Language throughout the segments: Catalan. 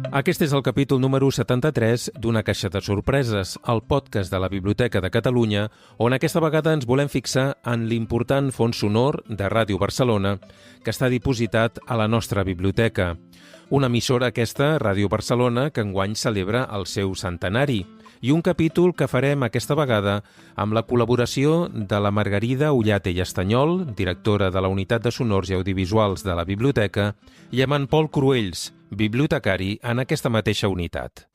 Aquest és el capítol número 73 d'Una caixa de sorpreses, el podcast de la Biblioteca de Catalunya, on aquesta vegada ens volem fixar en l'important fons sonor de Ràdio Barcelona que està dipositat a la nostra biblioteca. Una emissora aquesta, Ràdio Barcelona, que enguany celebra el seu centenari, i un capítol que farem aquesta vegada amb la col·laboració de la Margarida Ullate i Estanyol, directora de la Unitat de Sonors i Audiovisuals de la Biblioteca, i amb en Pol Cruells, bibliotecari en aquesta mateixa unitat.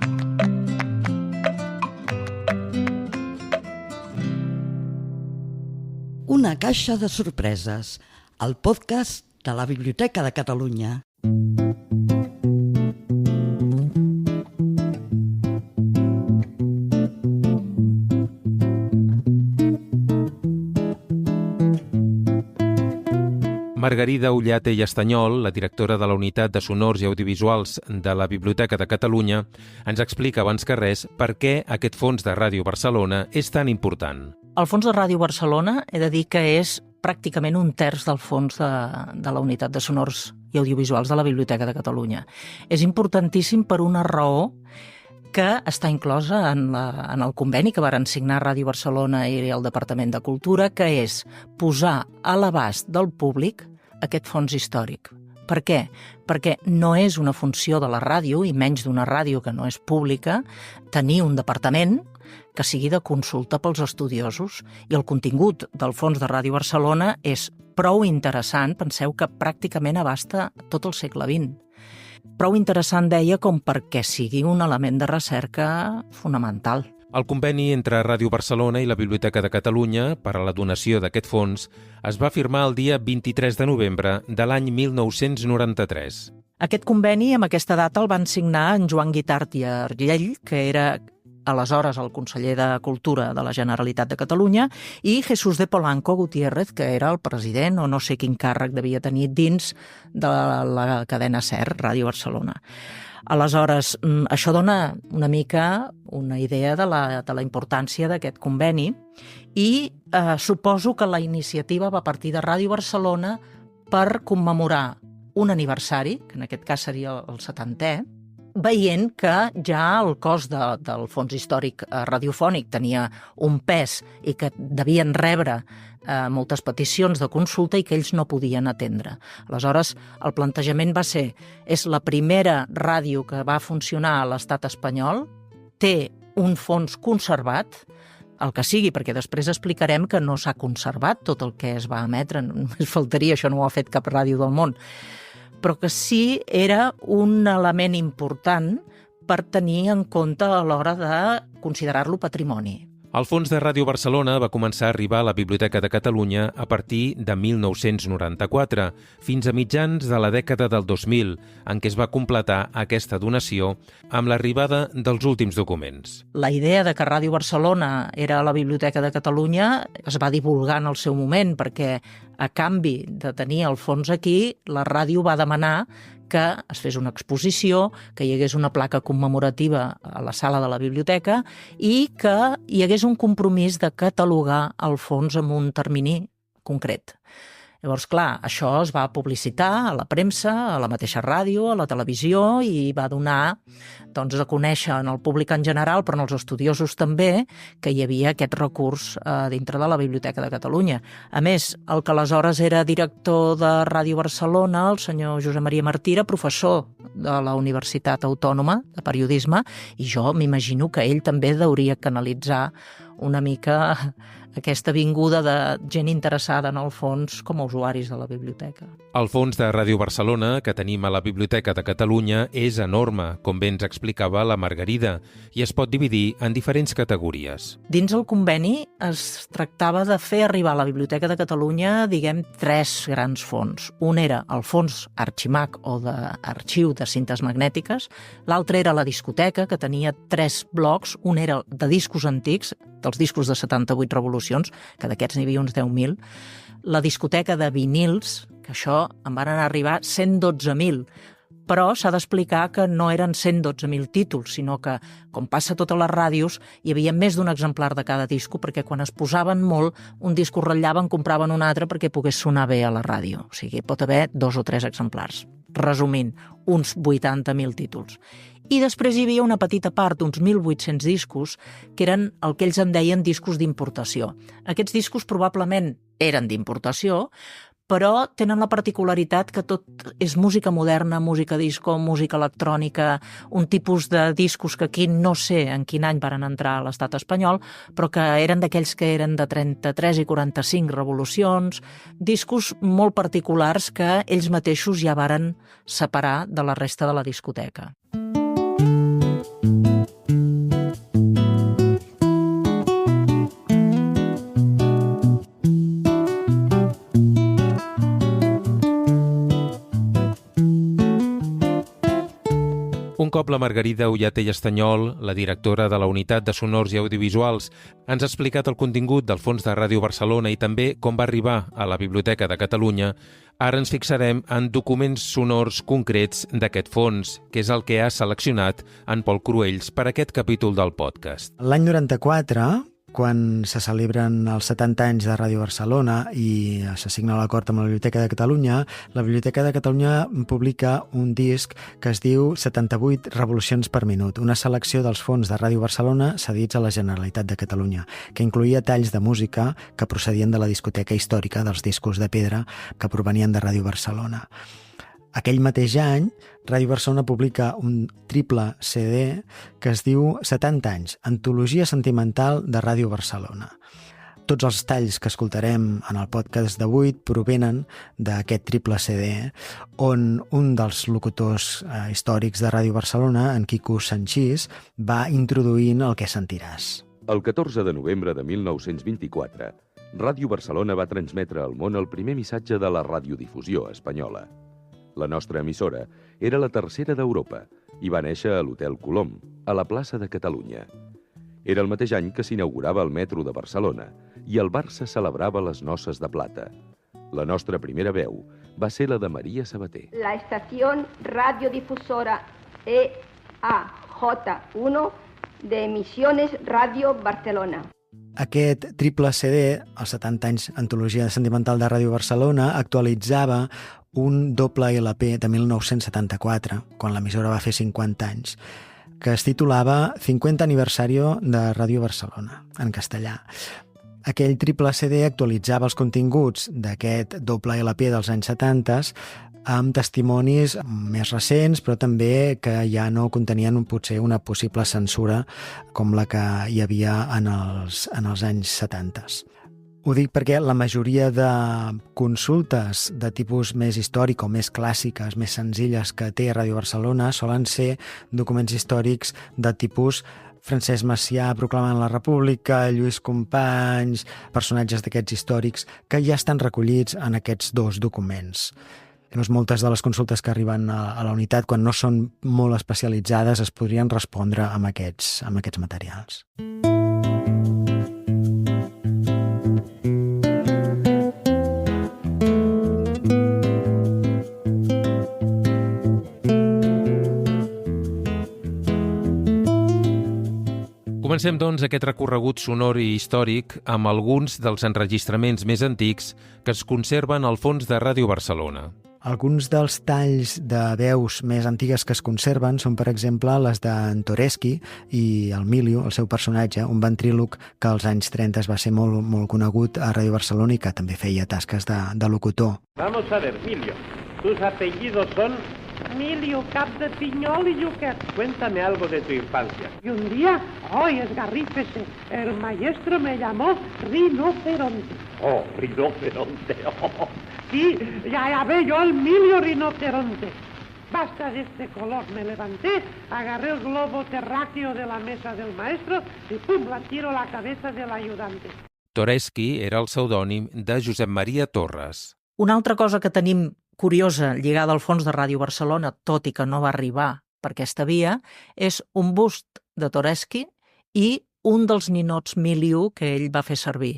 Una caixa de sorpreses, el podcast de la Biblioteca de Catalunya. Margarida Ullate i Estanyol, la directora de la Unitat de Sonors i Audiovisuals de la Biblioteca de Catalunya, ens explica abans que res per què aquest fons de Ràdio Barcelona és tan important. El fons de Ràdio Barcelona he de dir que és pràcticament un terç del fons de la Unitat de Sonors i Audiovisuals de la Biblioteca de Catalunya. És importantíssim per una raó que està inclosa en el conveni que varen signar Ràdio Barcelona i el Departament de Cultura, que és posar a l'abast del públic aquest fons històric. Per què? Perquè no és una funció de la ràdio, i menys d'una ràdio que no és pública, tenir un departament que sigui de consulta pels estudiosos. I el contingut del fons de Ràdio Barcelona és prou interessant, penseu que pràcticament abasta tot el segle XX. Prou interessant, deia, com perquè sigui un element de recerca fonamental. El conveni entre Ràdio Barcelona i la Biblioteca de Catalunya per a la donació d'aquest fons es va firmar el dia 23 de novembre de l'any 1993. Aquest conveni, amb aquesta data, el van signar en Joan Guitart i Argell, que era aleshores el conseller de Cultura de la Generalitat de Catalunya, i Jesús de Polanco Gutiérrez, que era el president, o no sé quin càrrec devia tenir dins de la cadena SER, Ràdio Barcelona. Aleshores, això dona una mica una idea de la importància d'aquest conveni i suposo que la iniciativa va partir de Ràdio Barcelona per commemorar un aniversari, que en aquest cas seria el 70è, veient que ja el cost del fons històric radiofònic tenia un pes i que devien rebre moltes peticions de consulta i que ells no podien atendre. Aleshores, el plantejament va ser, és la primera ràdio que va funcionar a l'estat espanyol, té un fons conservat, el que sigui, perquè després explicarem que no s'ha conservat tot el que es va emetre, només faltaria, això no ho ha fet cap ràdio del món, però que sí era un element important per tenir en compte a l'hora de considerar-lo patrimoni. El fons de Ràdio Barcelona va començar a arribar a la Biblioteca de Catalunya a partir de 1994, fins a mitjans de la dècada del 2000, en què es va completar aquesta donació amb l'arribada dels últims documents. La idea de que Ràdio Barcelona era a la Biblioteca de Catalunya es va divulgar en el seu moment, perquè a canvi de tenir el fons aquí, la ràdio va demanar que es fes una exposició, que hi hagués una placa commemorativa a la sala de la biblioteca i que hi hagués un compromís de catalogar el fons en un termini concret. Llavors, clar, això es va publicitar a la premsa, a la mateixa ràdio, a la televisió i va donar a conèixer en el públic en general, però en els estudiosos també, que hi havia aquest recurs dintre de la Biblioteca de Catalunya. A més, el que aleshores era director de Ràdio Barcelona, el senyor Josep Maria Martí, era professor de la Universitat Autònoma de Periodisme, i jo m'imagino que ell també hauria canalitzar una mica aquesta vinguda de gent interessada en el fons com a usuaris de la biblioteca. El fons de Ràdio Barcelona que tenim a la Biblioteca de Catalunya és enorme, com bé ens explicava la Margarida, i es pot dividir en diferents categories. Dins el conveni es tractava de fer arribar a la Biblioteca de Catalunya, diguem, 3 grans fons. Un era el fons Arximac o d'arxiu de cintes magnètiques, l'altre era la discoteca, que tenia 3 blocs, un era de discos antics, dels discos de 78 revolucions, que d'aquests n'hi havia uns 10.000, la discoteca de vinils, que això en van arribar 112.000, però s'ha d'explicar que no eren 112.000 títols, sinó que, com passa a totes les ràdios, hi havia més d'un exemplar de cada disco, perquè quan es posaven molt, un disco ratllaven, compraven un altre perquè pogués sonar bé a la ràdio. O sigui, pot haver 2 o 3 exemplars. resumint, uns 80.000 títols. I després hi havia una petita part, uns 1.800 discos, que eren el que ells en deien discos d'importació. Aquests discos probablement eren d'importació, però tenen la particularitat que tot és música moderna, música disco, música electrònica, un tipus de discos que aquí no sé en quin any varen entrar a l'estat espanyol, però que eren d'aquells que eren de 33 i 45 revolucions, discos molt particulars que ells mateixos ja varen separar de la resta de la discoteca. Un cop la Margarida Ullate i Estanyol, la directora de la Unitat de Sonors i Audiovisuals, ens ha explicat el contingut del Fons de Ràdio Barcelona i també com va arribar a la Biblioteca de Catalunya, ara ens fixarem en documents sonors concrets d'aquest fons, que és el que ha seleccionat en Pol Cruells per aquest capítol del podcast. L'any 94, quan se celebren els 70 anys de Ràdio Barcelona i s'assigna l'acord amb la Biblioteca de Catalunya, la Biblioteca de Catalunya publica un disc que es diu 78 revolucions per minut, una selecció dels fons de Ràdio Barcelona cedits a la Generalitat de Catalunya, que incloïa talls de música que procedien de la discoteca històrica dels discos de pedra que provenien de Ràdio Barcelona. Aquell mateix any, Ràdio Barcelona publica un triple CD que es diu 70 anys, Antologia Sentimental de Ràdio Barcelona. Tots els talls que escoltarem en el podcast d'avui provenen d'aquest triple CD, on un dels locutors històrics de Ràdio Barcelona, en Quico Sanchís, va introduint el que sentiràs. El 14 de novembre de 1924, Ràdio Barcelona va transmetre al món el primer missatge de la radiodifusió espanyola. La nostra emissora era la tercera d'Europa i va néixer a l'Hotel Colom, a la plaça de Catalunya. Era el mateix any que s'inaugurava el metro de Barcelona i el Barça celebrava les noces de plata. La nostra primera veu va ser la de Maria Sabater. La estación radiodifusora EAJ1 de Emisiones Radio Barcelona. Aquest triple CD, els 70 anys Antologia Sentimental de Ràdio Barcelona, actualitzava un doble LP de 1974, quan l'emissora va fer 50 anys, que es titulava 50 aniversario de Ràdio Barcelona, en castellà. Aquell triple CD actualitzava els continguts d'aquest doble LP dels anys 70 amb testimonis més recents, però també que ja no contenien potser una possible censura com la que hi havia en els anys 70. Ho dic perquè la majoria de consultes de tipus més històric o més clàssiques, més senzilles que té Ràdio Barcelona solen ser documents històrics de tipus Francesc Macià proclamant la República, Lluís Companys, personatges d'aquests històrics que ja estan recollits en aquests dos documents. Moltes de les consultes que arriben a la unitat, quan no són molt especialitzades, es podrien respondre amb aquests materials. Comencem, doncs, aquest recorregut sonor i històric amb alguns dels enregistraments més antics que es conserven al fons de Ràdio Barcelona. Alguns dels talls de veus més antigues que es conserven són, per exemple, les d'en Toreschi i el Milio, el seu personatge, un ventríloc que als anys 30 va ser molt conegut a Ràdio Barcelona i que també feia tasques de locutor. Vamos a ver, Milio, tus apellidos son... Emilio, Cap de Piñol y Yuquet. Cuéntame algo de tu infancia. Y un día, esgarrífese, el maestro me llamó rinoceronte. Oh, rinoceronte. Oh. Sí, ya ve yo el Emilio rinoceronte. Basta de este color, me levanté, agarré el globo terráqueo de la mesa del maestro y pum, la tiro a la cabeza del ayudante. Toreschi era el pseudònim de Josep Maria Torres. Una altra cosa que tenim curiosa lligada al fons de Ràdio Barcelona, tot i que no va arribar per aquesta via, és un bust de Toreschi i un dels ninots Miliu que ell va fer servir.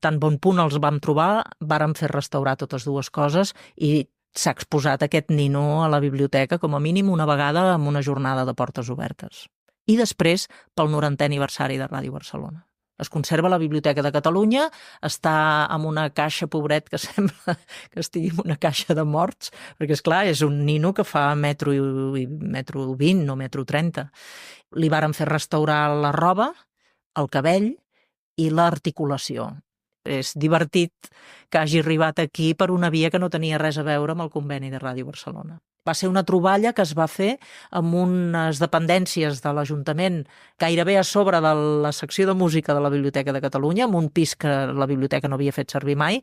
Tan bon punt els vam trobar, vàrem fer restaurar totes dues coses i s'ha exposat aquest nino a la biblioteca com a mínim una vegada en una jornada de portes obertes. I després pel 90è aniversari de Ràdio Barcelona. Es conserva a la Biblioteca de Catalunya, està en una caixa, pobret, que sembla que estigui en una caixa de morts, perquè, esclar, és un nino que fa metro 20 o metro 30. Li varen fer restaurar la roba, el cabell i l'articulació. És divertit que hagi arribat aquí per una via que no tenia res a veure amb el conveni de Ràdio Barcelona. Va ser una troballa que es va fer amb unes dependències de l'Ajuntament gairebé a sobre de la secció de música de la Biblioteca de Catalunya, amb un pis que la biblioteca no havia fet servir mai.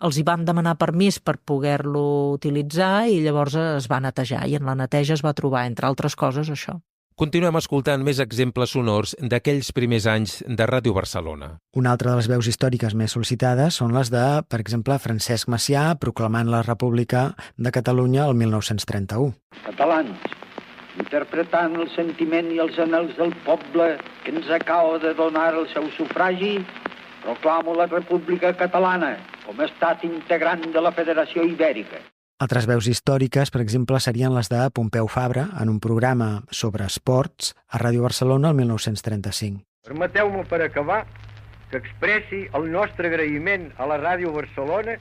Els hi van demanar permís per poder-lo utilitzar i llavors es va netejar, i en la neteja es va trobar, entre altres coses, això. Continuem escoltant més exemples sonors d'aquells primers anys de Ràdio Barcelona. Una altra de les veus històriques més sol·licitades són les de, per exemple, Francesc Macià proclamant la República de Catalunya el 1931. Catalans, interpretant el sentiment i els anhels del poble que ens acaba de donar el seu sufragi, proclamo la República Catalana com a estat integrant de la Federació Ibèrica. Altres veus històriques, per exemple, serien les de Pompeu Fabra en un programa sobre esports a Ràdio Barcelona el 1935. Permeteu-me, per acabar, que expressi el nostre agraïment a la Ràdio Barcelona,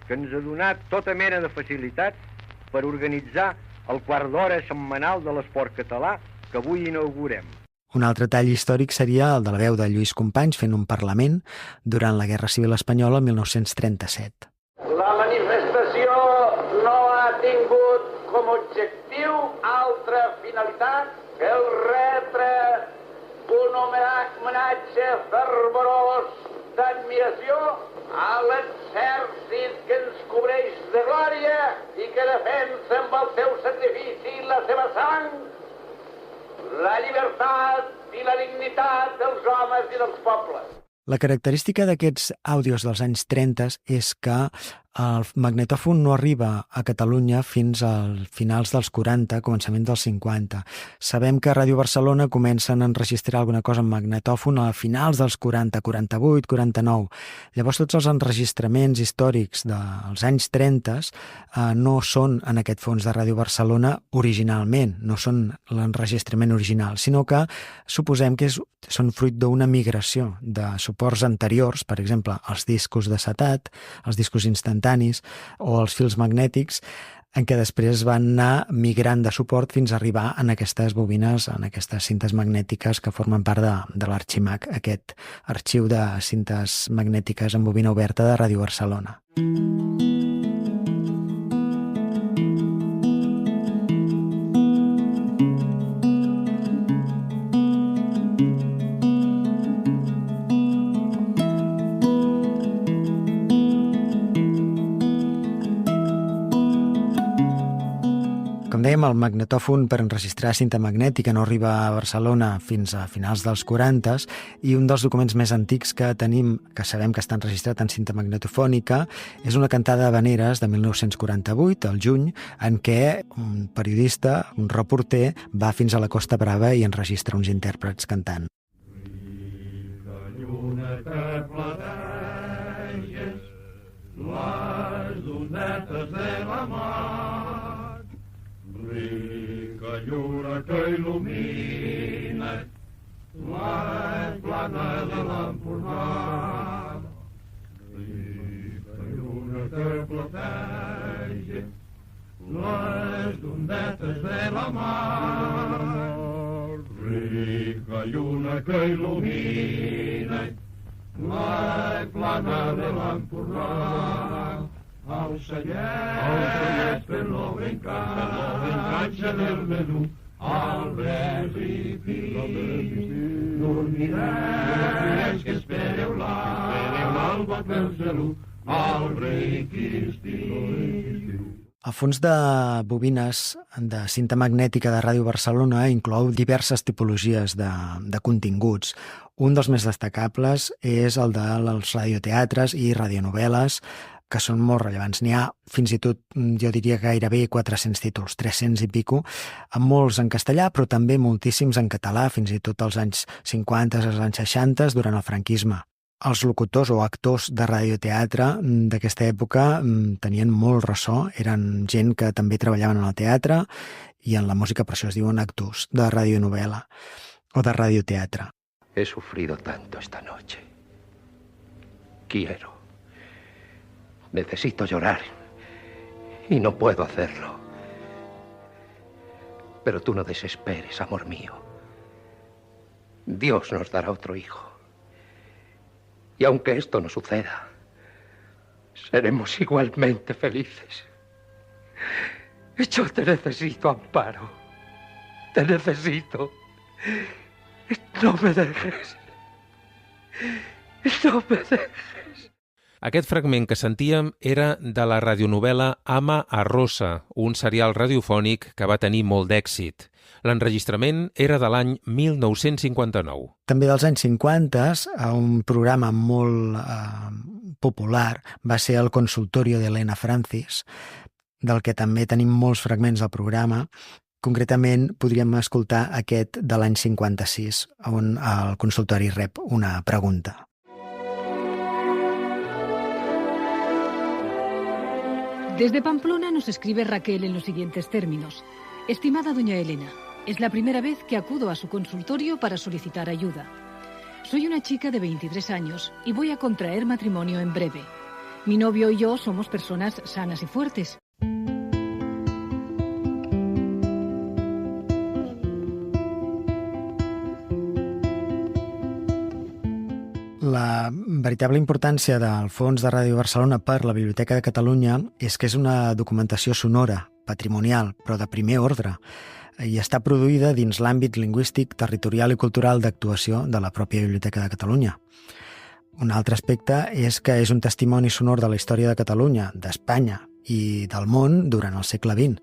que ens ha donat tota mena de facilitats per organitzar el quart d'hora setmanal de l'esport català que avui inaugurem. Un altre tall històric seria el de la veu de Lluís Companys fent un parlament durant la Guerra Civil Espanyola el 1937. La manifestació no ha tingut com a objectiu altra finalitat que el retre un homenatge fervorós d'admiració a l'exèrcit que ens cobreix de glòria i que defensa amb el seu sacrifici i la seva sang la llibertat i la dignitat dels homes i dels pobles. La característica d'aquests àudios dels anys 30 és que el magnetòfon no arriba a Catalunya fins als finals dels 40, començament dels 50. Sabem que a Ràdio Barcelona comencen a enregistrar alguna cosa en magnetòfon a finals dels 40, 48, 49. Llavors tots els enregistraments històrics dels anys 30 no són en aquest fons de Ràdio Barcelona originalment, no són l'enregistrament original, sinó que suposem que són fruit d'una migració de suports anteriors, per exemple, els discos d'acetat, els discos instantanis o els fils magnètics, en què després van anar migrant de suport fins a arribar en aquestes bobines, en aquestes cintes magnètiques que formen part de l'Arximac, aquest arxiu de cintes magnètiques en bobina oberta de Ràdio Barcelona. Com dèiem, el magnetòfon per enregistrar cinta magnètica no arriba a Barcelona fins a finals dels 40 i un dels documents més antics que tenim, que sabem que està enregistrat en cinta magnetofònica, és una cantada d'havaneres de 1948, al juny, en què un periodista, un reporter, va fins a la Costa Brava i enregistra uns intèrprets cantant. Les donetes de la mar, rica lluna que il·lumina la plana de l'Empordà. Rica lluna que plateja les donetes de la mar, rica lluna que il·lumina la plana de l'Empordà. El cellet fent-lo brincant del menú, el recipi dormiràs que espereu l'alba pel salut, el ric estiu. El fons de bobines de cinta magnètica de Ràdio Barcelona inclou diverses tipologies de continguts. Un dels més destacables és el dels radioteatres i radionovel·les, que són molt rellevants. N'hi ha fins i tot, jo diria, gairebé 400 títols, 300 i pico, amb molts en castellà, però també moltíssims en català, fins i tot als anys 50, als anys 60, durant el franquisme. Els locutors o actors de radioteatre d'aquesta època tenien molt ressò, eren gent que també treballaven en el teatre i en la música, per això es diuen actors de radionovel·la o de radioteatre. He sufrido tanto esta noche. Quiero. Necesito llorar. Y no puedo hacerlo. Pero tú no desesperes, amor mío. Dios nos dará otro hijo. Y aunque esto no suceda, seremos igualmente felices. Yo te necesito, Amparo. Te necesito. No me dejes. No me dejes. Aquest fragment que sentíem era de la radionovel·la Ama a Rosa, un serial radiofònic que va tenir molt d'èxit. L'enregistrament era de l'any 1959. També dels anys 50, un programa molt popular va ser el Consultorio d'Elena Francis, del que també tenim molts fragments del programa. Concretament, podríem escoltar aquest de l'any 56, on el consultori rep una pregunta. Desde Pamplona nos escribe Raquel en los siguientes términos. Estimada doña Elena, es la primera vez que acudo a su consultorio para solicitar ayuda. Soy una chica de 23 años y voy a contraer matrimonio en breve. Mi novio y yo somos personas sanas y fuertes. La veritable importància del Fons de Ràdio Barcelona per la Biblioteca de Catalunya és que és una documentació sonora, patrimonial, però de primer ordre, i està produïda dins l'àmbit lingüístic, territorial i cultural d'actuació de la pròpia Biblioteca de Catalunya. Un altre aspecte és que és un testimoni sonor de la història de Catalunya, d'Espanya i del món durant el segle XX,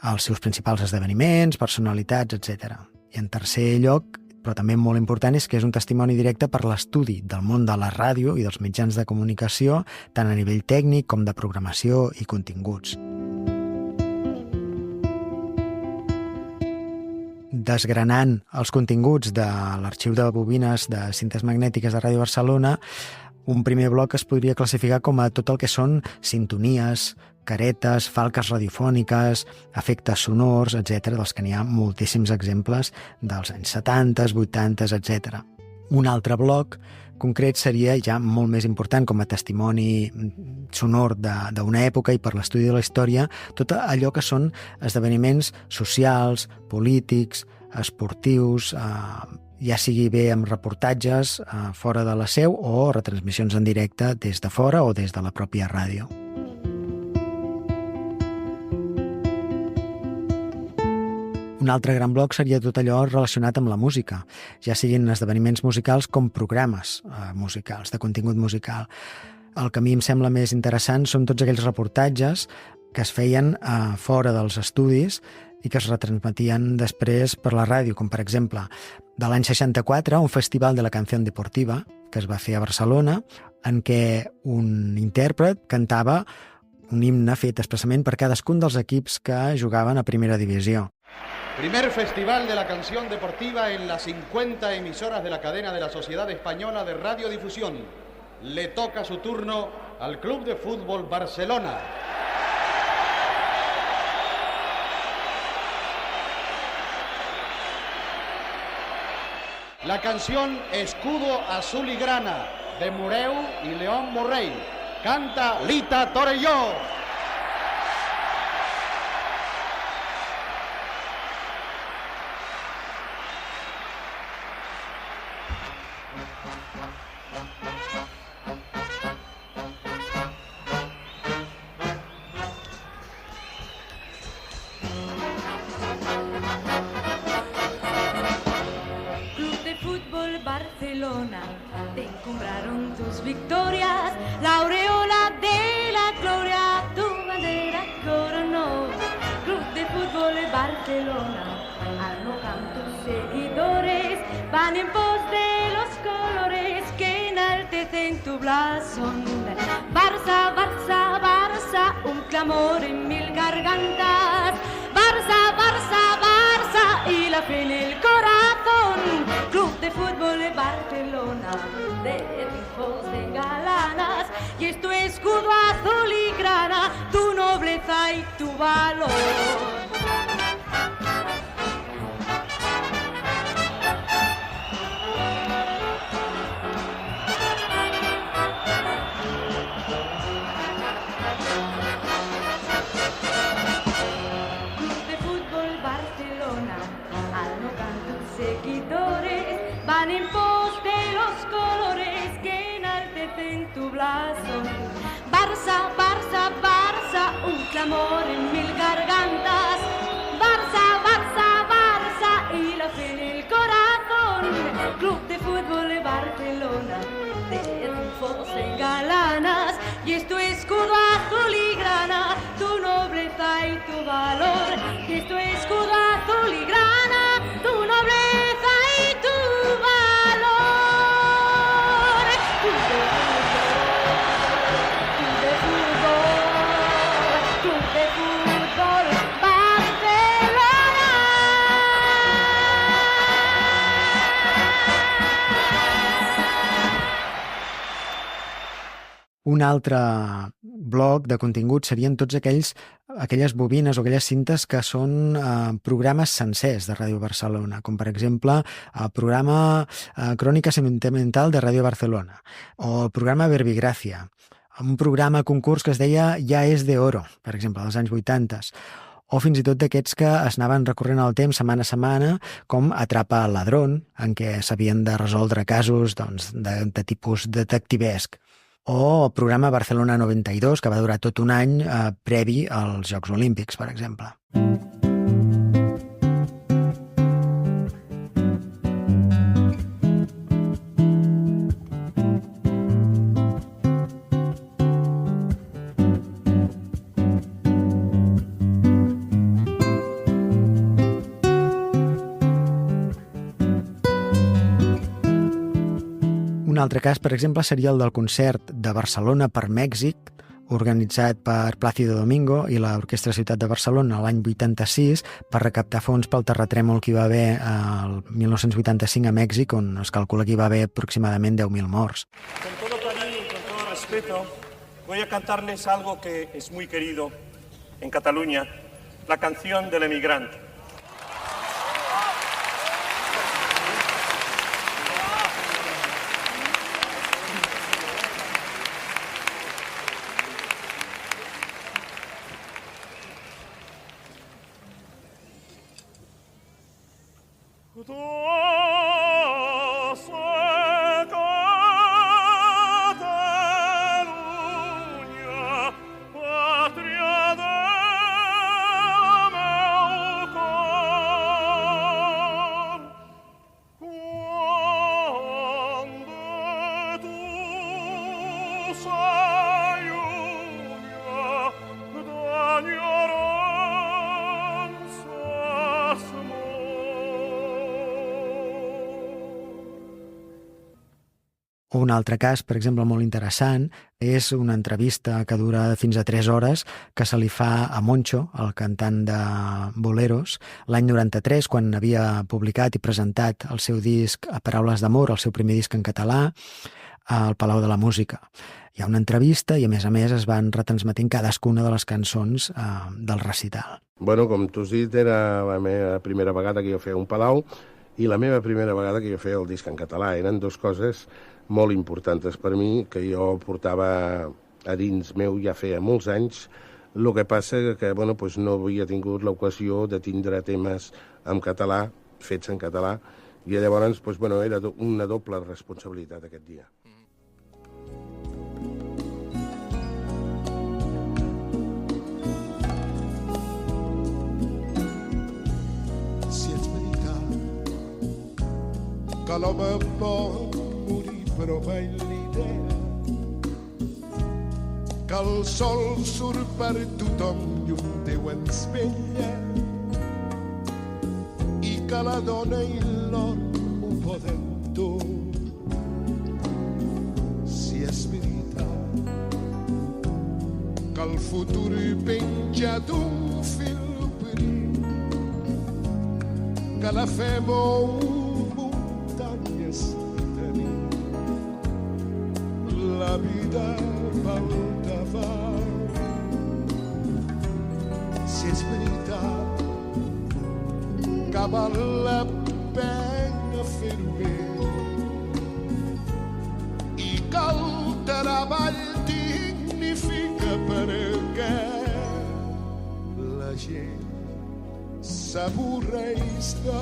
els seus principals esdeveniments, personalitats, etc. I en tercer lloc, però també molt important, és que és un testimoni directe per l'estudi del món de la ràdio i dels mitjans de comunicació, tant a nivell tècnic com de programació i continguts. Desgranant els continguts de l'arxiu de bobines de cintes magnètiques de Ràdio Barcelona, un primer bloc es podria classificar com a tot el que són sintonies, caretes, falques radiofòniques, efectes sonors, etc., dels que n'hi ha moltíssims exemples dels anys 70, 80, etc. Un altre bloc concret seria ja molt més important com a testimoni sonor d'una època i per l'estudi de la història, tot allò que són esdeveniments socials, polítics, esportius, ja sigui bé amb reportatges fora de la seu o retransmissions en directe des de fora o des de la pròpia ràdio. Un altre gran bloc seria tot allò relacionat amb la música, ja siguin esdeveniments musicals com programes musicals, de contingut musical. El que a mi em sembla més interessant són tots aquells reportatges que es feien fora dels estudis i que es retransmetien després per la ràdio, com per exemple de l'any 64, un festival de la canción deportiva que es va fer a Barcelona, en què un intèrpret cantava un himne fet expressament per cadascun dels equips que jugaven a primera divisió. Primer Festival de la Canción Deportiva en las 50 emisoras de la cadena de la Sociedad Española de Radiodifusión. Le toca su turno al Club de Fútbol Barcelona. La canción Escudo Azul y Grana, de Mureu y León Morrey. Canta Lita Torelló. Te encumbraron tus victorias, la aureola de la gloria, tu bandera coronó. Club de Fútbol Barcelona, arrojan tus seguidores, van en pos de los colores que enaltecen tu blasón. Barça, Barça, Barça, un clamor en mil gargantas. Barça, Barça, Barça y la fe en el corazón. Club de Fútbol de Barcelona, de triunfos de galanas, y es tu escudo azul y grana, tu nobleza y tu valor. blasón. Barça, Barça, Barça, un clamor en mil gargantas. Barça, Barça, Barça y la fe en el corazón. Club de Fútbol de Barcelona, de triunfos engalanas. Y es tu escudo azul y grana, tu nobleza y tu valor. Y es tu escudo azul y grana, tu nobleza y tu valor. Club de Fútbol, Barcelona. Un altre bloc de contingut serien tots aquelles bobines o aquelles cintes que són programes sencers de Ràdio Barcelona, com per exemple el programa Crònica Sentimental de Ràdio Barcelona o el programa Verbigracia, un programa concurs que es deia Ja és de oro, per exemple, als anys 80, o fins i tot d'aquests que es anaven recorrent al temps setmana a setmana, com Atrapa el ladrón, en què s'havien de resoldre casos de tipus detectivesc, o el programa Barcelona 92, que va durar tot un any previ als Jocs Olímpics, per exemple. Un altre cas, per exemple, seria el del concert de Barcelona per Mèxic, organitzat per Plácido Domingo i l'Orquestra Ciutat de Barcelona l'any 86 per recaptar fons pel terratrèmol que hi va haver el 1985 a Mèxic, on es calcula que hi va haver aproximadament 10.000 morts. Con todo cariño y con todo respeto, voy a cantarles algo que es muy querido en Cataluña, la canción del emigrante. Un altre cas, per exemple, molt interessant, és una entrevista que dura fins a 3 hores que se li fa a Moncho, el cantant de boleros, l'any 93, quan havia publicat i presentat el seu disc A Paraules d'Amor, el seu primer disc en català, al Palau de la Música. Hi ha una entrevista i, a més, es van retransmetent cadascuna de les cançons del recital. Bueno, com tu has dit, era la meva primera vegada que jo feia un Palau i la meva primera vegada que jo feia el disc en català. Eren dues coses molt importants per mi, que jo portava a dins meu ja feia molts anys. El que passa que bueno, pues no havia tingut l'ocasió de tindre temes en català, fets en català, i llavors pues, bueno, era una doble responsabilitat aquest dia. Si és veritat que l'home pot morir però mai l'idea que el sol surt per tothom i un Déu ens vetlla i que la dona i l'or ho poden tot. Si és veritat que el futur penja d'un fil prim, que la fe mou muntanyes, la vida pel davant. Si és veritat que val la pena fer-ho bé i que el treball dignifica perquè la gent s'avorreix de...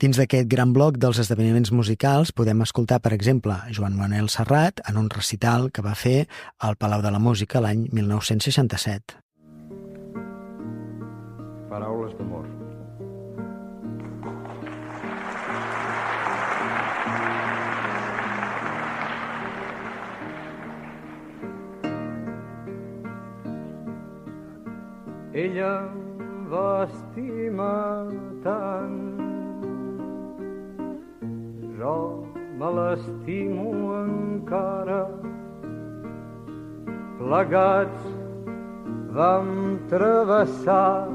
Dins d'aquest gran bloc dels esdeveniments musicals podem escoltar, per exemple, Joan Manuel Serrat en un recital que va fer al Palau de la Música l'any 1967. Paraules d'amor. Ella va estimar tant, jo me l'estimo encara. Plegats vam travessar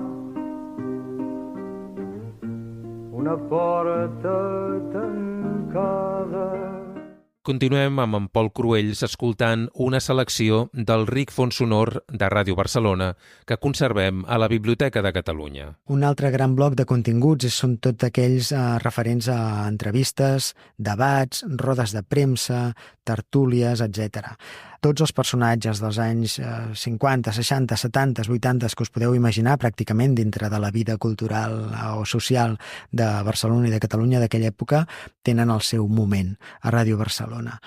una porta tancada. Continuem amb en Pol Cruells escoltant una selecció del ric fons sonor de Ràdio Barcelona que conservem a la Biblioteca de Catalunya. Un altre gran bloc de continguts són tots aquells referents a entrevistes, debats, rodes de premsa, tertúlies, etc. Tots els personatges dels anys 50, 60, 70, 80 que us podeu imaginar pràcticament dintre de la vida cultural o social de Barcelona i de Catalunya d'aquella època tenen el seu moment a Ràdio Barcelona.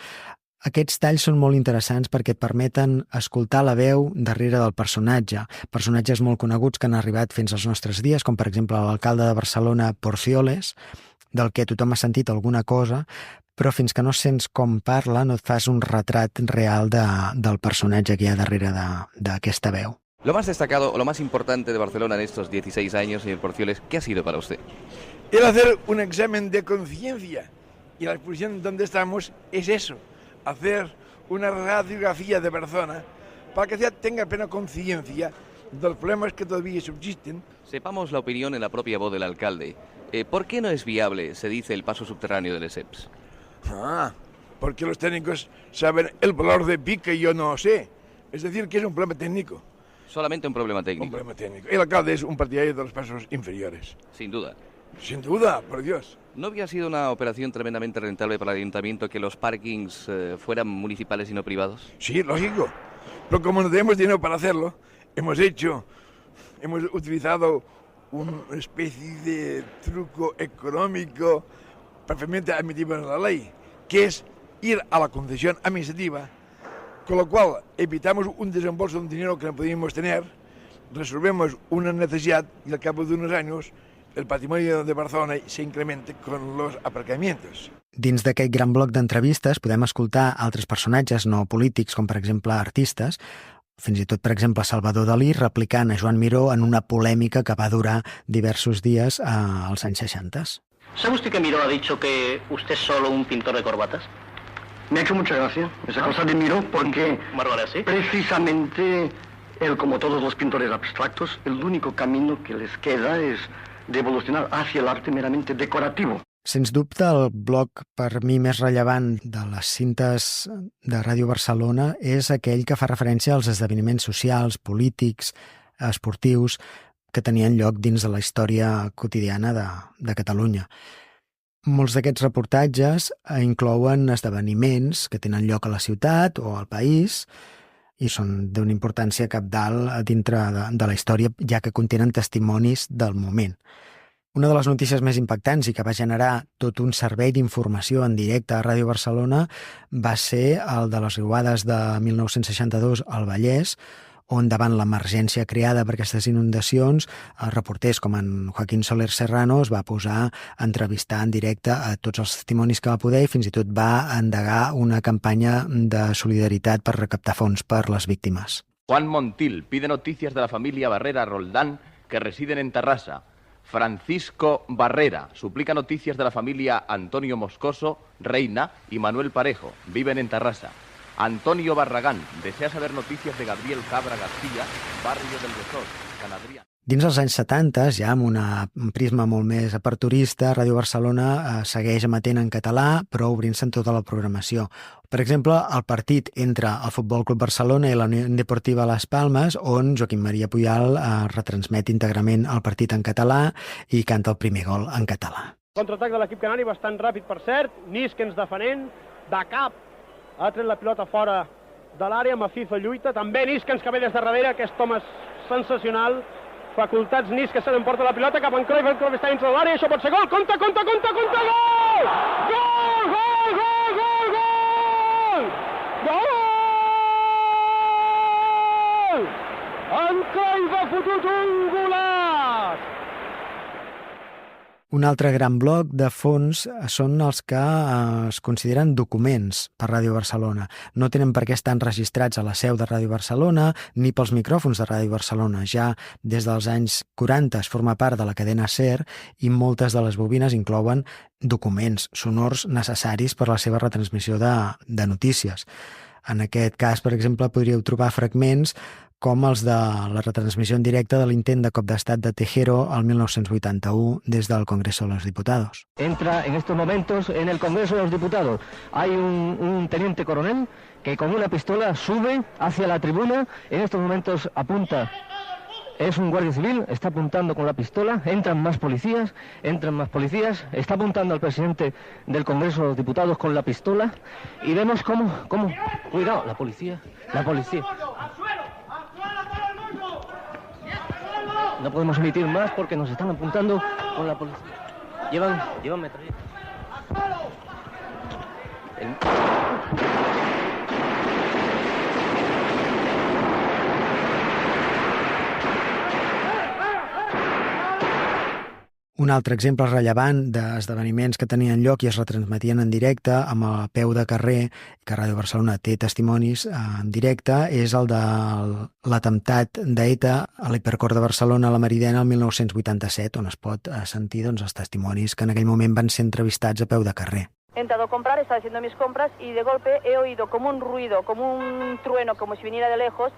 Aquests talls són molt interessants perquè et permeten escoltar la veu darrere del personatge. Personatges molt coneguts que han arribat fins als nostres dies, com per exemple l'alcalde de Barcelona, Porcioles, del que tothom ha sentit alguna cosa, però fins que no sents com parla no et fas un retrat real del personatge que hi ha darrere d'aquesta veu. Lo más destacado o lo más importante de Barcelona en estos 16 años, señor Porcioles, ¿qué ha sido para usted? El hacer un examen de conciencia. Y la exposición donde estamos es eso, hacer una radiografía de persona para que la ciudad tenga plena conciencia de los problemas que todavía subsisten. Sepamos la opinión en la propia voz del alcalde. ¿Por qué no es viable, se dice, el paso subterráneo del ESEPS? Porque los técnicos saben el valor de pi que yo no sé. Es decir, que es un problema técnico. Solamente un problema técnico. Un problema técnico. El alcalde es un partidario de los pasos inferiores. Sin duda. Sin duda, por Dios. ¿No había sido una operación tremendamente rentable para el ayuntamiento que los parkings fueran municipales y no privados? Sí, lógico. Pero como no tenemos dinero para hacerlo, hemos utilizado una especie de truco económico perfectamente admitido en la ley, que es ir a la concesión administrativa, con lo cual evitamos un desembolso de un dinero que no podíamos tener, resolvemos una necesidad y al cabo de unos años el patrimonio de Barcelona se incrementa con los aparcamientos. Dins d'aquest gran bloc d'entrevistes podem escoltar altres personatges no polítics, com per exemple artistes, fins i tot, per exemple, Salvador Dalí replicant a Joan Miró en una polèmica que va durar diversos dies als anys 60. ¿Sabe usted que Miró ha dicho que usted es solo un pintor de corbatas? Me ha hecho mucha gracia esa cosa de Miró porque precisamente él, como todos los pintores abstractos, el único camino que les queda es de evolucionar hacia el arte meramente decorativo. Sens dubte, el bloc per mi més rellevant de les cintes de Ràdio Barcelona és aquell que fa referència als esdeveniments socials, polítics, esportius, que tenien lloc dins de la història quotidiana de Catalunya. Molts d'aquests reportatges inclouen esdeveniments que tenen lloc a la ciutat o al país i són d'una importància cabdal dintre de la història, ja que contenen testimonis del moment. Una de les notícies més impactants i que va generar tot un servei d'informació en directe a Ràdio Barcelona va ser el de les riuades de 1962 al Vallès, on davant l'emergència creada per aquestes inundacions, reporters com en Joaquín Soler Serrano es va posar a entrevistar en directe a tots els testimonis que va poder i fins i tot va endegar una campanya de solidaritat per recaptar fons per les víctimes. Juan Montil pide noticias de la familia Barrera Roldán que residen en Tarrasa. Francisco Barrera suplica noticias de la familia Antonio Moscoso, Reina y Manuel Parejo, viven en Tarrasa. Antonio Barragán desea saber noticias de Gabriel Cabra García, barrio del Besós, Canadrià. Dins els anys 70, ja amb un prisma molt més aperturista, Ràdio Barcelona segueix emetent en català, però obrint-se en tota la programació. Per exemple, el partit entre el Futbol Club Barcelona i la Unió Deportiva Las Palmes, on Joaquim Maria Puyal retransmet íntegrament el partit en català i canta el primer gol en català. Contraatac de l'equip canari bastant ràpid, per cert. Niskens defenent, de cap, ha tret la pilota fora de l'àrea, Mafifa lluita, també Niskens que ve des de darrere, aquest home és sensacional, facultats, Nis que se l'emporta la pilota cap en Cruyff, el Cruyff està dins de l'àrea, això pot ser gol, compte, gol! Gol! En Cruyff ha fotut un golaç! Un altre gran bloc de fons són els que es consideren documents per Ràdio Barcelona. No tenen per què estar enregistrats a la seu de Ràdio Barcelona ni pels micròfons de Ràdio Barcelona. Ja des dels anys 40 es forma part de la cadena SER i moltes de les bobines inclouen documents sonors necessaris per a la seva retransmissió de notícies. En aquest cas, per exemple, podríeu trobar fragments com els de la retransmissió en directe de l'intent de cop d'estat de Tejero al 1981 des del Congreso de los Diputados. Entra en estos momentos en el Congreso de los Diputados. Hay un teniente coronel que con una pistola sube hacia la tribuna, en estos momentos apunta. Es un guardia civil, está apuntando con la pistola, entran más policías, está apuntando al presidente del Congreso de los Diputados con la pistola y vemos cómo, cuidado, la policía. No podemos emitir más porque nos están apuntando con la policía. Llevan metralletas. Un altre exemple rellevant d'esdeveniments que tenien lloc i es retransmetien en directe amb el peu de carrer, que Ràdio Barcelona té testimonis en directe, és el de l'atemptat d'ETA a l'hipercor de Barcelona a la Meridiana el 1987, on es pot sentir els testimonis que en aquell moment van ser entrevistats a peu de carrer. He entrado a comprar, estaba haciendo mis compras y de golpe he oído como un ruido, como un trueno, como si viniera de lejos,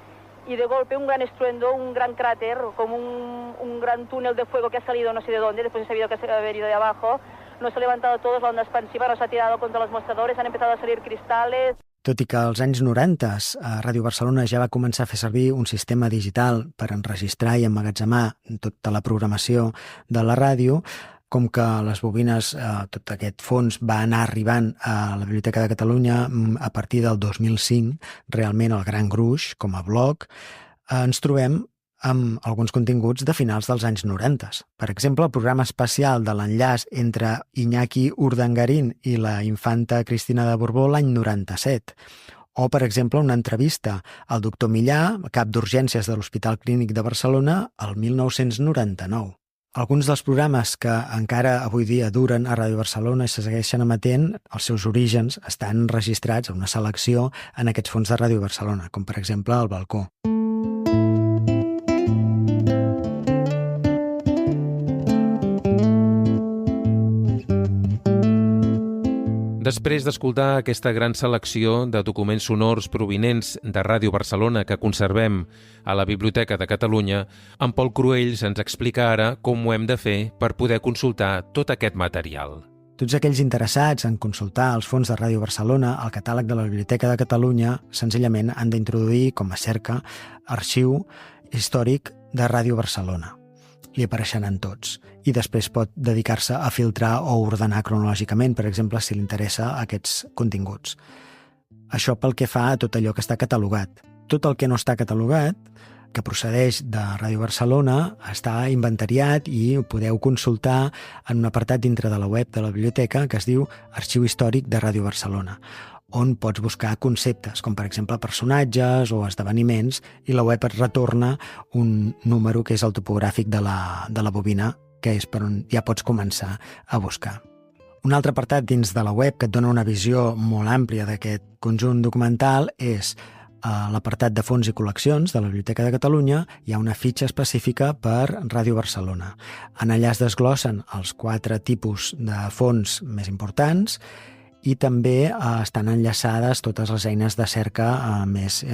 y de golpe un gran estruendo, un gran cráter, como un gran túnel de fuego que ha salido no sé de dónde, después he sabido que ha venido de abajo, nos ha levantado todos, la onda expansiva nos ha tirado contra los mostradores, han empezado a salir cristales. Tot i que als anys 90 Ràdio Barcelona ja va començar a fer servir un sistema digital per enregistrar i emmagatzemar tota la programació de la ràdio, com que les bobines, tot aquest fons va anar arribant a la Biblioteca de Catalunya a partir del 2005, realment el gran gruix, com a bloc, ens trobem amb alguns continguts de finals dels anys 90. Per exemple, el programa especial de l'enllaç entre Iñaki Urdangarín i la infanta Cristina de Borbó l'any 97. O, per exemple, una entrevista al doctor Millà, cap d'urgències de l'Hospital Clínic de Barcelona, el 1999. Alguns dels programes que encara avui dia duren a Ràdio Barcelona i se segueixen emetent, els seus orígens estan registrats a una selecció en aquests fons de Ràdio Barcelona, com per exemple El Balcó. Després d'escoltar aquesta gran selecció de documents sonors provinents de Ràdio Barcelona que conservem a la Biblioteca de Catalunya, en Pol Cruells ens explica ara com ho hem de fer per poder consultar tot aquest material. Tots aquells interessats en consultar els fons de Ràdio Barcelona al catàleg de la Biblioteca de Catalunya senzillament han d'introduir com a cerca Arxiu Històric de Ràdio Barcelona. Li apareixeran tots i després pot dedicar-se a filtrar o ordenar cronològicament, per exemple, si li interessa aquests continguts. Això pel que fa a tot allò que està catalogat. Tot el que no està catalogat, que procedeix de Ràdio Barcelona, està inventariat i ho podeu consultar en un apartat dintre de la web de la biblioteca que es diu Arxiu Històric de Ràdio Barcelona, on pots buscar conceptes, com per exemple personatges o esdeveniments, i la web et retorna un número que és el topogràfic de la bobina, que és per on ja pots començar a buscar. Un altre apartat dins de la web que et dona una visió molt àmplia d'aquest conjunt documental és l'apartat de fons i col·leccions de la Biblioteca de Catalunya. Hi ha una fitxa específica per Ràdio Barcelona. En allà es desglossen els 4 tipus de fons més importants i també estan enllaçades totes les eines de cerca més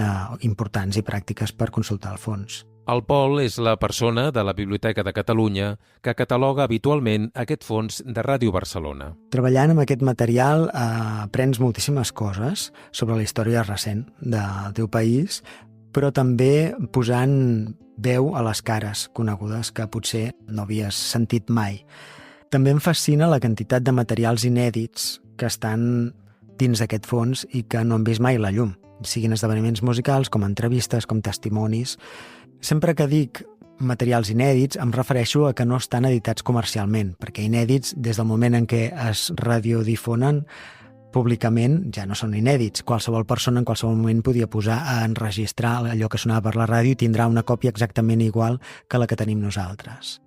importants i pràctiques per consultar el fons. El Pol és la persona de la Biblioteca de Catalunya que cataloga habitualment aquest fons de Ràdio Barcelona. Treballant amb aquest material aprens moltíssimes coses sobre la història recent del teu país, però també posant veu a les cares conegudes que potser no havies sentit mai. També em fascina la quantitat de materials inèdits que estan dins d'aquest fons i que no han vist mai la llum. siguin esdeveniments musicals, com entrevistes, com testimonis. Sempre que dic materials inèdits em refereixo a que no estan editats comercialment, perquè inèdits, des del moment en què es radiodifonen públicament, ja no són inèdits. Qualsevol persona en qualsevol moment podia posar a enregistrar allò que sonava per la ràdio i tindrà una còpia exactament igual que la que tenim nosaltres.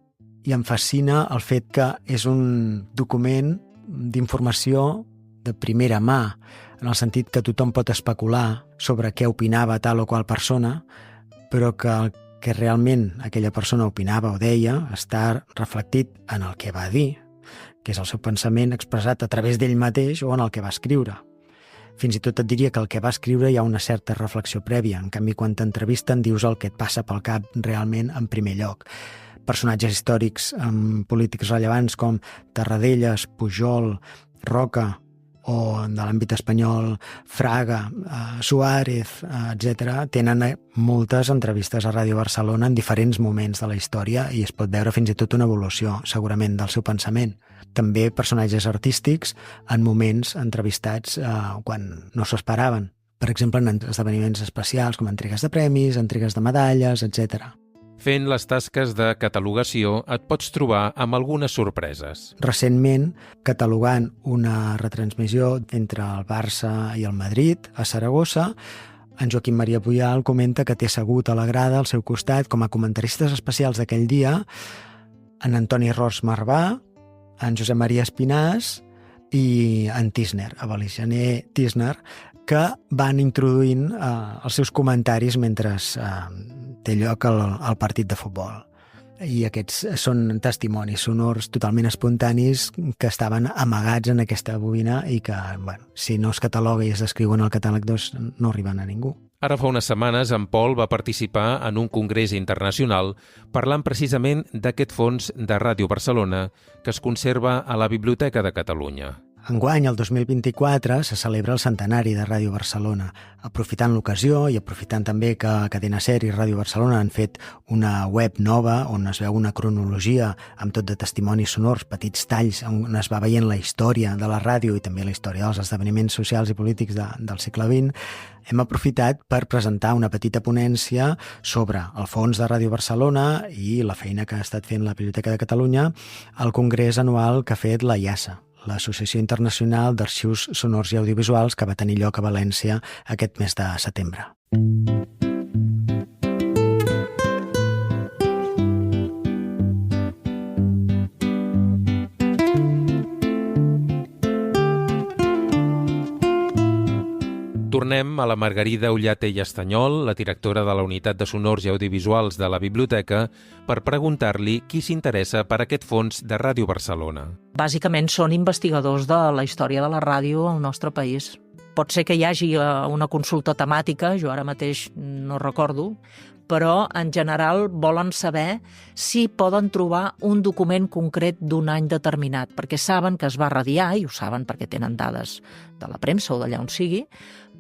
I em fascina el fet que és un document d'informació de primera mà, en el sentit que tothom pot especular sobre què opinava tal o qual persona, però que el que realment aquella persona opinava o deia està reflectit en el que va dir, que és el seu pensament expressat a través d'ell mateix o en el que va escriure. Fins i tot et diria que el que va escriure hi ha una certa reflexió prèvia, en canvi quan t'entrevisten dius el que et passa pel cap realment en primer lloc. Personatges històrics polítics rellevants com Tarradellas, Pujol, Roca, o de l'àmbit espanyol, Fraga, Suárez, etc., tenen moltes entrevistes a Ràdio Barcelona en diferents moments de la història i es pot veure fins i tot una evolució, segurament, del seu pensament. També personatges artístics en moments entrevistats quan no s'ho esperaven. Per exemple, en esdeveniments especials com entregues de premis, entregues de medalles, etc. Fent les tasques de catalogació et pots trobar amb algunes sorpreses. Recentment, catalogant una retransmissió entre el Barça i el Madrid, a Saragossa, en Joaquim Maria Puyal comenta que té assegut a la grada al seu costat com a comentaristes especials d'aquell dia en Antoni Ros Marbà, en Josep Maria Espinàs i en Tisner, Evelicianer Tisner, que van introduint els seus comentaris mentre té lloc al partit de futbol. I aquests són testimonis sonors totalment espontanis que estaven amagats en aquesta bobina i que, bueno, si no es cataloga i es descriuen al catàleg, doncs no arriben a ningú. Ara fa unes setmanes en Pol va participar en un congrés internacional parlant precisament d'aquest fons de Ràdio Barcelona que es conserva a la Biblioteca de Catalunya. Enguany, el 2024, se celebra el centenari de Ràdio Barcelona. Aprofitant l'ocasió i aprofitant també que Cadena Ser i Ràdio Barcelona han fet una web nova on es veu una cronologia amb tot de testimonis sonors, petits talls on es va veient la història de la ràdio i també la història dels esdeveniments socials i polítics del segle XX, hem aprofitat per presentar una petita ponència sobre el fons de Ràdio Barcelona i la feina que ha estat fent la Biblioteca de Catalunya al congrés anual que ha fet la IASA, l'Associació Internacional d'Arxius Sonors i Audiovisuals, que va tenir lloc a València aquest mes de setembre. Tornem a la Margarida Ullate i Estanyol, la directora de la Unitat de Sonors i Audiovisuals de la Biblioteca, per preguntar-li qui s'interessa per aquest fons de Ràdio Barcelona. Bàsicament són investigadors de la història de la ràdio al nostre país. Pot ser que hi hagi una consulta temàtica, jo ara mateix no recordo, però en general volen saber si poden trobar un document concret d'un any determinat, perquè saben que es va radiar, i ho saben perquè tenen dades de la premsa o d'allà on sigui,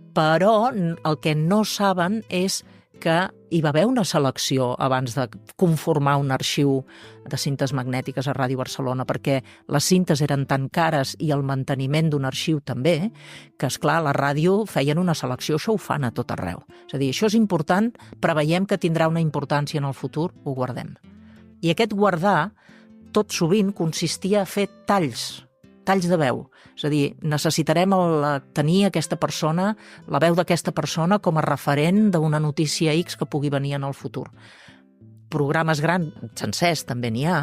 però el que no saben és que hi va haver una selecció abans de conformar un arxiu de cintes magnètiques a Ràdio Barcelona, perquè les cintes eren tan cares i el manteniment d'un arxiu també, que, esclar, la ràdio feien una selecció, això ho fan a tot arreu. És a dir, això és important, preveiem que tindrà una importància en el futur, ho guardem. I aquest guardar, tot sovint, consistia a fer talls de veu. És a dir, necessitarem tenir aquesta persona, la veu d'aquesta persona com a referent d'una notícia X que pugui venir en el futur. Programes grans, sencers, també n'hi ha,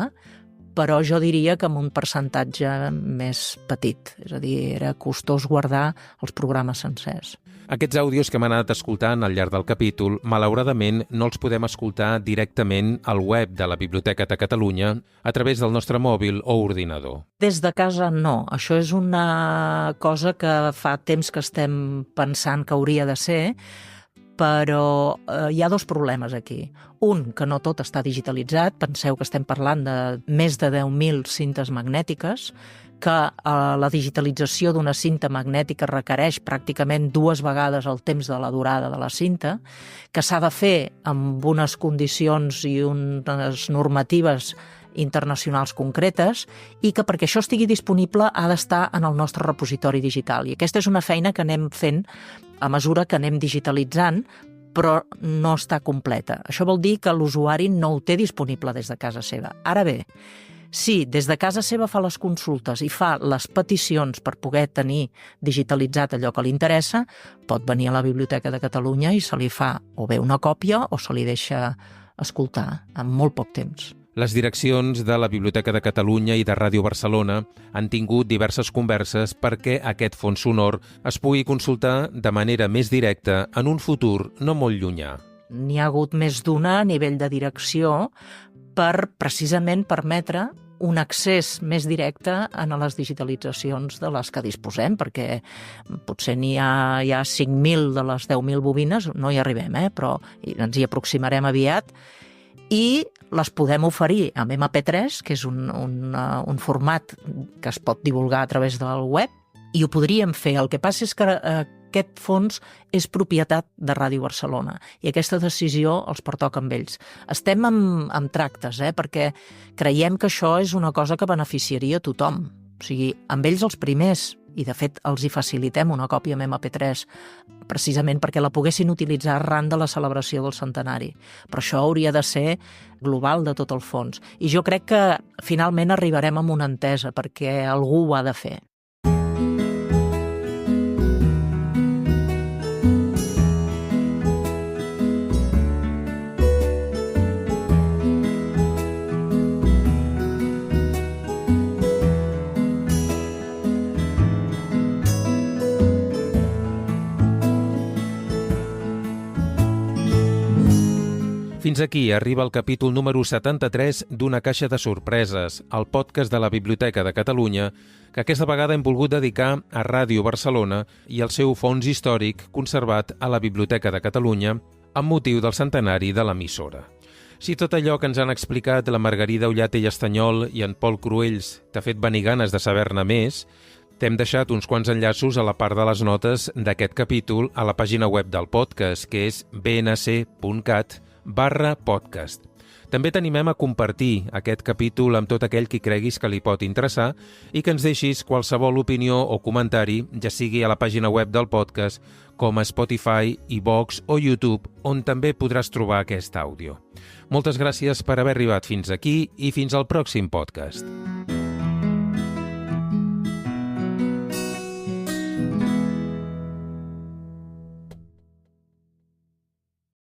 però jo diria que amb un percentatge més petit. És a dir, era costós guardar els programes sencers. Aquests àudios que hem anat escoltant al llarg del capítol, malauradament, no els podem escoltar directament al web de la Biblioteca de Catalunya a través del nostre mòbil o ordinador. Des de casa no. Això és una cosa que fa temps que estem pensant que hauria de ser, però hi ha dos problemes aquí. Un, que no tot està digitalitzat. Penseu que estem parlant de més de 10.000 cintes magnètiques, que la digitalització d'una cinta magnètica requereix pràcticament 2 vegades el temps de la durada de la cinta, que s'ha de fer amb unes condicions i unes normatives internacionals concretes i que perquè això estigui disponible ha d'estar en el nostre repositori digital. I aquesta és una feina que anem fent a mesura que anem digitalitzant, però no està completa. Això vol dir que l'usuari no ho té disponible des de casa seva. Ara bé, si des de casa seva fa les consultes i fa les peticions per poder tenir digitalitzat allò que li interessa, pot venir a la Biblioteca de Catalunya i se li fa o bé una còpia o se li deixa escoltar en molt poc temps. Les direccions de la Biblioteca de Catalunya i de Ràdio Barcelona han tingut diverses converses perquè aquest fons sonor es pugui consultar de manera més directa en un futur no molt llunyà. N'hi ha hagut més d'una a nivell de direcció per precisament permetre un accés més directe a les digitalitzacions de les que disposem, perquè potser n'hi ha 5.000 de les 10.000 bobines, no hi arribem, però ens hi aproximarem aviat, i les podem oferir amb MP3, que és un format que es pot divulgar a través del web, i ho podríem fer. El que passa és que aquest fons és propietat de Ràdio Barcelona i aquesta decisió els pertoca amb ells. Estem amb tractes, perquè creiem que això és una cosa que beneficiaria a tothom. O sigui, amb ells els primers, i de fet els hi facilitem una còpia amb MP3 precisament perquè la poguessin utilitzar arran de la celebració del centenari. Però això hauria de ser global de tot el fons. I jo crec que finalment arribarem a una entesa perquè algú ho ha de fer. Fins aquí arriba el capítol número 73 d'Una caixa de sorpreses, el podcast de la Biblioteca de Catalunya, que aquesta vegada hem volgut dedicar a Ràdio Barcelona i al seu fons històric conservat a la Biblioteca de Catalunya amb motiu del centenari de l'emissora. Si tot allò que ens han explicat la Margarida Ollate i Estanyol i en Pol Cruells t'ha fet venir ganes de saber-ne més, t'hem deixat uns quants enllaços a la part de les notes d'aquest capítol a la pàgina web del podcast, que és bnc.cat/podcast. També t'animem a compartir aquest capítol amb tot aquell qui creguis que li pot interessar i que ens deixis qualsevol opinió o comentari, ja sigui a la pàgina web del podcast, com a Spotify, iVoox o YouTube, on també podràs trobar aquest àudio. Moltes gràcies per haver arribat fins aquí i fins al pròxim podcast.